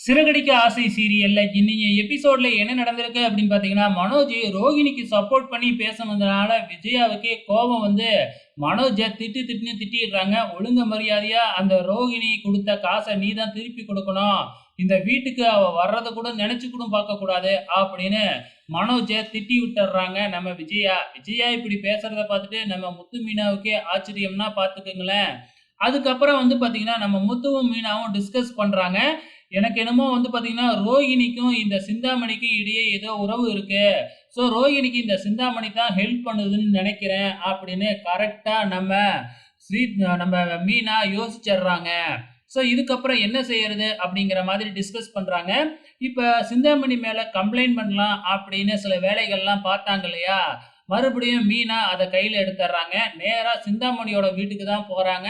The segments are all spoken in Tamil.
சிறகடிக்க ஆசை சீரியல்ல இன்னைய எபிசோட்ல என்ன நடந்திருக்கு அப்படின்னு பாத்தீங்கன்னா, மனோஜ் ரோகிணிக்கு சப்போர்ட் பண்ணி பேசுனதுனால விஜயாவுக்கே கோபம் வந்து மனோஜ திட்டுன்னு திட்டிடுறாங்க. ஒழுங்கு மரியாதையா அந்த ரோகிணி குடுத்த காச நீ தான் திருப்பி குடுக்கணும். இந்த வீட்டுக்கு அவ வர்றத கூட நினைச்சு கூட பார்க்கக்கூடாது அப்படின்னு மனோஜ திட்டி விட்டுர்றாங்க நம்ம விஜயா. விஜயா இப்படி பேசுறத பார்த்துட்டு நம்ம முத்து மீனாவுக்கே ஆச்சரியம்னா பார்த்துக்கங்களேன். அதுக்கப்புறம் வந்து பார்த்தீங்கன்னா, நம்ம முத்துவும் மீனாவும் டிஸ்கஸ் பண்றாங்க. எனக்கு என்னமோ வந்து பார்த்தீங்கன்னா, ரோகிணிக்கும் இந்த சிந்தாமணிக்கும் இடையே ஏதோ உறவு இருக்கு. ஸோ ரோகிணிக்கு இந்த சிந்தாமணி தான் ஹெல்ப் பண்ணுதுன்னு நெனைக்கிறேன் அப்படின்னு கரெக்ட்டா நம்ம மீனா யோசிச்சர்றாங்க. ஸோ இதுக்கப்புறம் என்ன செய்யறது? அப்படிங்கிற மாதிரி டிஸ்கஸ் பண்றாங்க. இப்ப சிந்தாமணி மேல கம்ப்ளைண்ட் பண்ணலாம் அப்படின்னு சில வேலைகள்லாம் பார்த்தாங்க இல்லையா? மறுபடியும் மீனா அத கையில எடுத்துர்றாங்க. நேரா சிந்தாமணியோட வீட்டுக்கு தான் போறாங்க.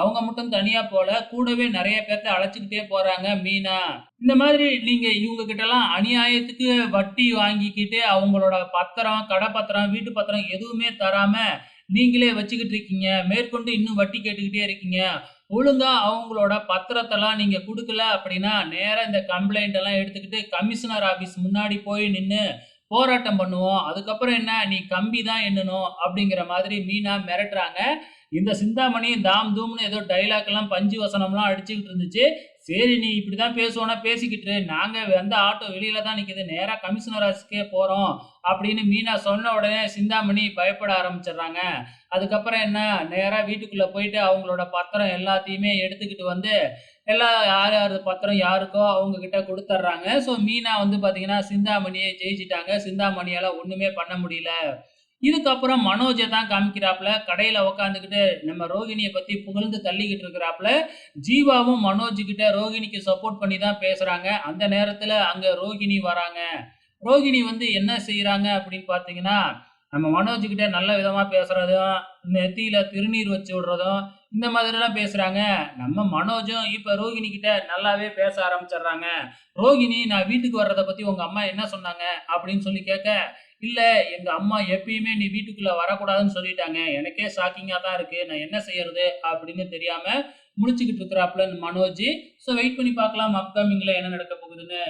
அவங்க மட்டும் தனியா போல, கூடவே நெறைய பேத்த அழைச்சுக்கிட்டே போறாங்க மீனா. இந்த மாதிரி நீங்க இவங்க கிட்டலாம் அநியாயத்துக்கு வட்டி வாங்கிக்கிட்டு, அவங்களோட பத்திரம், கடை பத்திரம், வீட்டு பத்திரம் எதுவுமே தராம, நீங்களே வச்சுக்கிட்டு இருக்கீங்க. மேற்கொண்டு இன்னும் வட்டி கேட்டுக்கிட்டே இருக்கீங்க. ஒழுங்கா அவங்களோட பத்திரத்தெல்லாம் நீங்க குடுக்கல அப்படின்னா, நேரா இந்த கம்ப்ளைண்ட் எல்லாம் எடுத்துக்கிட்டு கமிஷனர் ஆபீஸ் முன்னாடி போய் நின்னு போராட்டம் பண்ணுவோம். அதுக்கப்புறம் என்ன நீ கம்பி தான் எண்ணணும் அப்படிங்கிற மாதிரி மீனா மிரட்டுறாங்க. இந்த சிந்தாமணி தாம் தூம்னு ஏதோ டயலாக் எல்லாம் பஞ்சு வசனம்லாம் அடிச்சுக்கிட்டு இருந்துச்சு. சரி நீ இப்படிதான் பேசுவனா பேசிக்கிட்டு இரு. நாங்க வந்த ஆட்டோ வெளியில தான் நிக்குது. நேரா கமிஷனர் ஆஃபீஸ்க்கே போறோம் அப்படின்னு மீனா சொன்ன உடனே சிந்தாமணி பயப்பட ஆரம்பிச்சுடுறாங்க. அதுக்கப்புறம் என்ன நேரா வீட்டுக்குள்ள போயிட்டு அவங்களோட பத்திரம் எல்லாத்தையுமே எடுத்துக்கிட்டு வந்து எல்லாம் யார் யார் பத்திரம் யாருக்கோ அவங்க கிட்ட குடுத்துர்றாங்க. ஸோ மீனா வந்து பார்த்தீங்கன்னா, சிந்தாமணிய ஜெயிச்சுட்டாங்க. சிந்தாமணியால ஒண்ணுமே பண்ண முடியல. இதுக்கப்புறம் மனோஜ தான் காமிக்கிறாப்புல. கடையில உட்காந்துக்கிட்டு நம்ம ரோகிணிய பத்தி புகழ்ந்து தள்ளிக்கிட்டு இருக்கிறாப்புல. ஜீவாவும் மனோஜ் கிட்ட ரோகிணிக்கு சப்போர்ட் பண்ணி தான் பேசுறாங்க. அந்த நேரத்துல அங்க ரோகிணி வராங்க. ரோகிணி வந்து என்ன செய்றாங்க அப்படின்னு பார்த்தீங்கன்னா, நம்ம மனோஜ் கிட்ட நல்ல விதமா பேசுறதும், நெத்தியில திருநீர் வச்சு விடுறதும், இந்த மாதிரிலாம் பேசுறாங்க. நம்ம மனோஜும் இப்ப ரோகிணி கிட்ட நல்லாவே பேச ஆரம்பிச்சுடுறாங்க. ரோகிணி நான் வீட்டுக்கு வர்றத பத்தி உங்க அம்மா என்ன சொன்னாங்க? அப்படின்னு சொல்லி கேட்க, இல்ல எங்க அம்மா எப்பயுமே நீ வீட்டுக்குள்ள வரக்கூடாதுன்னு சொல்லிட்டாங்க. எனக்கே ஷாக்கிங்கா தான் இருக்கு. நான் என்ன செய்யறது? அப்படின்னு தெரியாம முழிச்சுக்கிட்டு இருக்கிறாப்புல மனோஜ். ஸோ வெயிட் பண்ணி பார்க்கலாம் அப்கமிங்ல என்ன நடக்க போகுதுன்னு.